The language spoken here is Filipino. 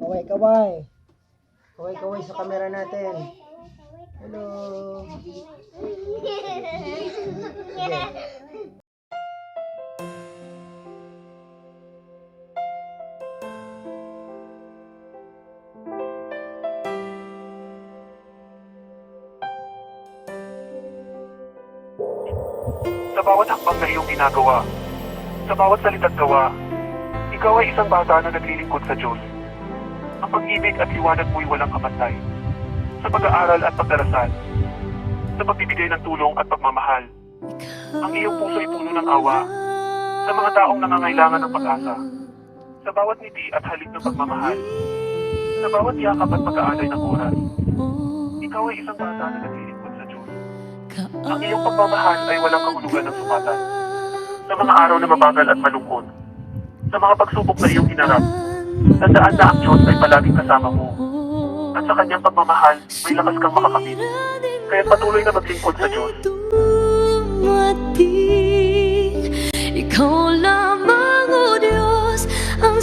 Kaway-kaway. Kaway-kaway sa camera natin. Hello. Sige. Sa bawat hakbang na iyong ginagawa, sa bawat salita't gawa, ikaw ay isang bata na naglilingkod sa Diyos. Ang pag-ibig at liwanag mo'y walang kapantay. Sa pag-aaral at pagdarasal, sa pagbibigay ng tulong at pagmamahal, ang iyong puso ay puno ng awa sa mga taong nangangailangan ng pag-asa. Sa bawat ngiti at halik ng pagmamahal, sa bawat yakap at pag-aalay ng oras, ikaw ay isang bata na naglilingkod sa Diyos. Ang iyong pagmamahal ay walang kahulugan ng sumatan. Sa mga araw na mabagal at malungkot, sa mga pagsubok na iyong hinarap, tandaan na ang Diyos ay palaging kasama mo. At sa kanyang pagmamahal, may lakas kang makakamit. Kaya patuloy na maglingkod sa Diyos. Ikaw lamang, O Diyos, ang